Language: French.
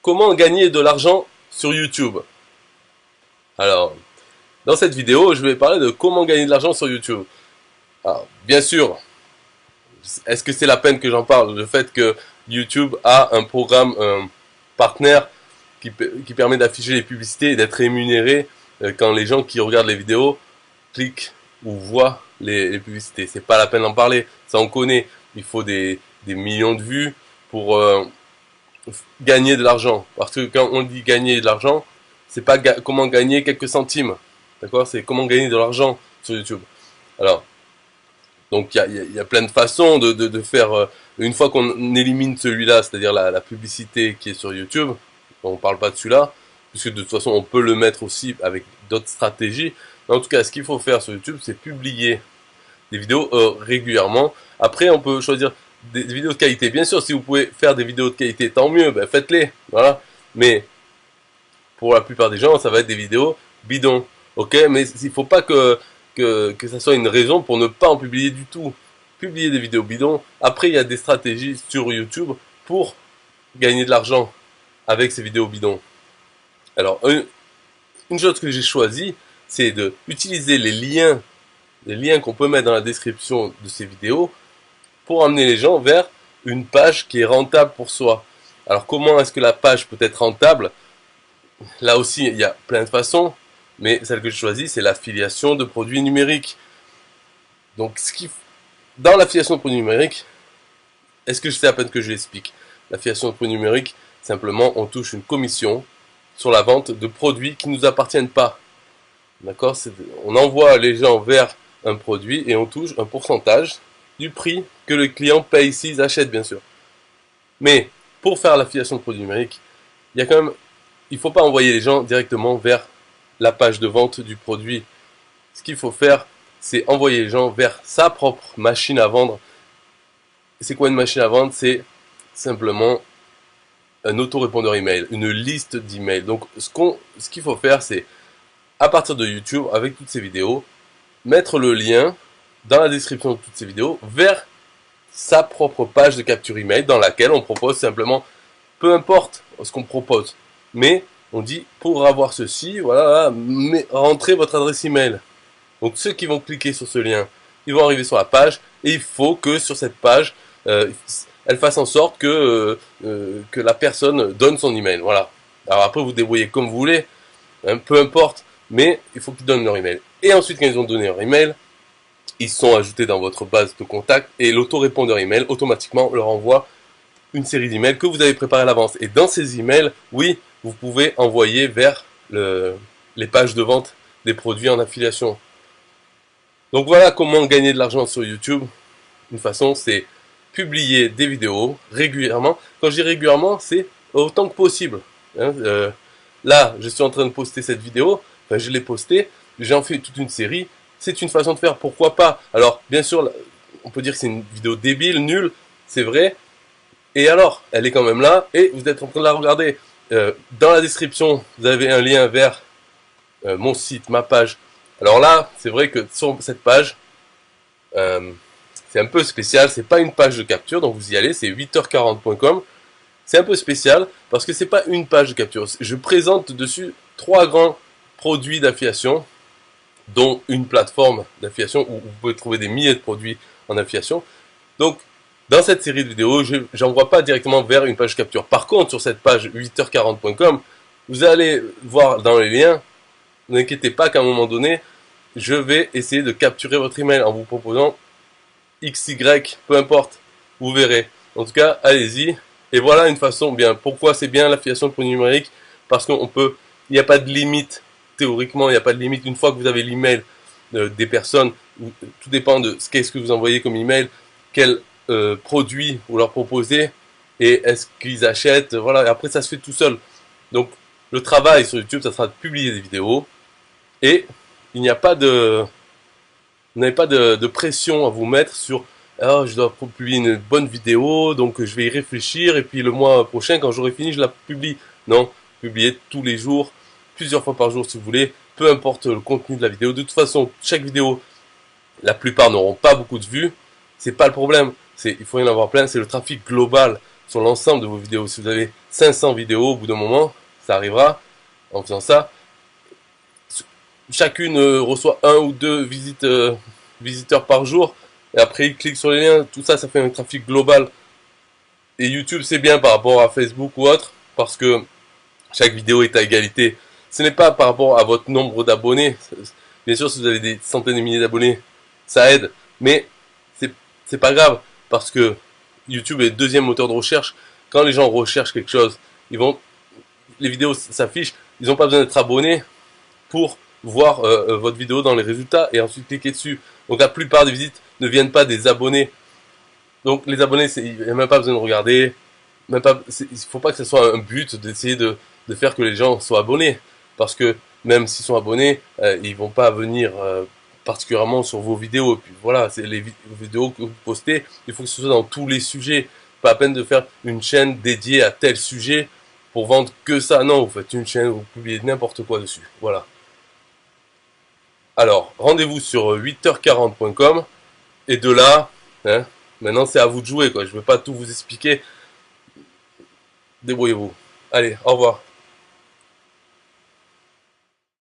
comment gagner de l'argent sur YouTube. Alors, dans cette vidéo, je vais parler de comment gagner de l'argent sur YouTube. Alors, bien sûr, est-ce que c'est la peine que j'en parle? Le fait que YouTube a un programme partenaire qui permet d'afficher les publicités et d'être rémunéré quand les gens qui regardent les vidéos cliquent ou voient les publicités. C'est pas la peine d'en parler, ça on connaît. Il faut des millions de vues pour gagner de l'argent. Parce que quand on dit gagner de l'argent, c'est pas comment gagner quelques centimes. D'accord? C'est comment gagner de l'argent sur YouTube. Alors, donc il y a plein de façons de faire. Une fois qu'on élimine celui-là, c'est-à-dire la publicité qui est sur YouTube, on parle pas de celui-là, puisque de toute façon on peut le mettre aussi avec d'autres stratégies. Mais en tout cas, ce qu'il faut faire sur YouTube, c'est publier des vidéos régulièrement. Après, on peut choisir des vidéos de qualité. Bien sûr, si vous pouvez faire des vidéos de qualité, tant mieux, ben faites-les. Voilà. Mais pour la plupart des gens, ça va être des vidéos bidons. Ok, mais il faut pas que ça soit une raison pour ne pas en publier du tout. Publier des vidéos bidons. Après, il y a des stratégies sur YouTube pour gagner de l'argent avec ces vidéos bidons. Alors, une chose que j'ai choisi, c'est de utiliser les liens qu'on peut mettre dans la description de ces vidéos pour amener les gens vers une page qui est rentable pour soi. Alors, comment est-ce que la page peut être rentable? Là aussi, il y a plein de façons, mais celle que j'ai choisie, c'est l'affiliation de produits numériques. Donc, dans l'affiliation de produits numériques, est-ce que c'est à peine que je l'explique? L'affiliation de produits numériques, simplement, on touche une commission sur la vente de produits qui ne nous appartiennent pas. D'accord? On envoie les gens vers un produit et on touche un pourcentage du prix que le client paye s'ils achètent, bien sûr. Mais pour faire l'affiliation de produits numériques, il y a quand même, il ne faut pas envoyer les gens directement vers la page de vente du produit. Ce qu'il faut faire, c'est envoyer les gens vers sa propre machine à vendre. C'est quoi une machine à vendre? C'est simplement un autorépondeur email, une liste d'emails. Donc ce qu'il faut faire, c'est à partir de YouTube, avec toutes ces vidéos, mettre le lien dans la description de toutes ces vidéos vers sa propre page de capture email dans laquelle on propose simplement, peu importe ce qu'on propose, mais on dit pour avoir ceci, voilà, rentrez votre adresse email. Donc ceux qui vont cliquer sur ce lien, ils vont arriver sur la page et il faut que sur cette page, elle fasse en sorte que la personne donne son email. Voilà. Alors après vous débrouillez comme vous voulez, hein, peu importe, mais il faut qu'ils donnent leur email. Et ensuite quand ils ont donné leur email, ils sont ajoutés dans votre base de contacts et l'autorépondeur email automatiquement leur envoie une série d'emails que vous avez préparés à l'avance. Et dans ces emails, oui, vous pouvez envoyer vers les pages de vente des produits en affiliation. Donc voilà comment gagner de l'argent sur YouTube. Une façon, c'est publier des vidéos régulièrement. Quand je dis régulièrement, c'est autant que possible. Hein, là, je suis en train de poster cette vidéo. Enfin, je l'ai postée. J'en fais toute une série. C'est une façon de faire. Pourquoi pas? Alors, bien sûr, on peut dire que c'est une vidéo débile, nulle. C'est vrai. Et alors, elle est quand même là. Et vous êtes en train de la regarder. Dans la description, vous avez un lien vers mon site, ma page. Alors là, c'est vrai que sur cette page, c'est un peu spécial, c'est pas une page de capture, donc vous y allez, c'est 8h40.com. C'est un peu spécial parce que c'est pas une page de capture. Je présente dessus 3 grands produits d'affiliation, dont une plateforme d'affiliation où vous pouvez trouver des milliers de produits en affiliation. Donc, dans cette série de vidéos, j'envoie pas directement vers une page de capture. Par contre, sur cette page 8h40.com, vous allez voir dans les liens, ne vous inquiétez pas qu'à un moment donné, je vais essayer de capturer votre email en vous proposant XY, peu importe, vous verrez. En tout cas, allez-y. Et voilà une façon bien. Pourquoi c'est bien l'affiliation de produits numériques? Parce qu'on peut, il n'y a pas de limite. Théoriquement, il n'y a pas de limite. Une fois que vous avez l'email des personnes, tout dépend de qu'est-ce que vous envoyez comme email, quel produit vous leur proposez et est-ce qu'ils achètent. Voilà. Et après, ça se fait tout seul. Donc, le travail sur YouTube, ça sera de publier des vidéos et il n'y a pas de, vous n'avez pas de pression à vous mettre sur ah, je dois publier une bonne vidéo, donc je vais y réfléchir, et puis le mois prochain, quand j'aurai fini, je la publie. Non, publiez tous les jours, plusieurs fois par jour si vous voulez, peu importe le contenu de la vidéo. De toute façon, chaque vidéo, la plupart n'auront pas beaucoup de vues, c'est pas le problème. Il faut y en avoir plein, c'est le trafic global. sur l'ensemble de vos vidéos. Si vous avez 500 vidéos, au bout d'un moment, ça arrivera, en faisant ça, chacune reçoit 1 ou 2 visiteurs par jour, et après ils cliquent sur les liens, tout ça, ça fait un trafic global. Et YouTube, c'est bien par rapport à Facebook ou autre, parce que chaque vidéo est à égalité. Ce n'est pas par rapport à votre nombre d'abonnés. Bien sûr, si vous avez des centaines de milliers d'abonnés, ça aide. Mais c'est pas grave, parce que YouTube est le deuxième moteur de recherche. Quand les gens recherchent quelque chose, les vidéos s'affichent, ils n'ont pas besoin d'être abonnés pour voir votre vidéo dans les résultats et ensuite cliquer dessus. Donc la plupart des visites ne viennent pas des abonnés. Donc les abonnés, il n'y a même pas besoin de regarder. Il ne faut pas que ce soit un but d'essayer de faire que les gens soient abonnés. Parce que même s'ils sont abonnés, ils vont pas venir particulièrement sur vos vidéos. Et puis voilà, c'est les vidéos que vous postez, il faut que ce soit dans tous les sujets. Pas la peine de faire une chaîne dédiée à tel sujet pour vendre que ça. Non, vous faites une chaîne, vous publiez n'importe quoi dessus. Voilà. Alors, rendez-vous sur 8h40.com et de là, hein, maintenant c'est à vous de jouer, quoi. Je ne vais pas tout vous expliquer. Débrouillez-vous. Allez, au revoir.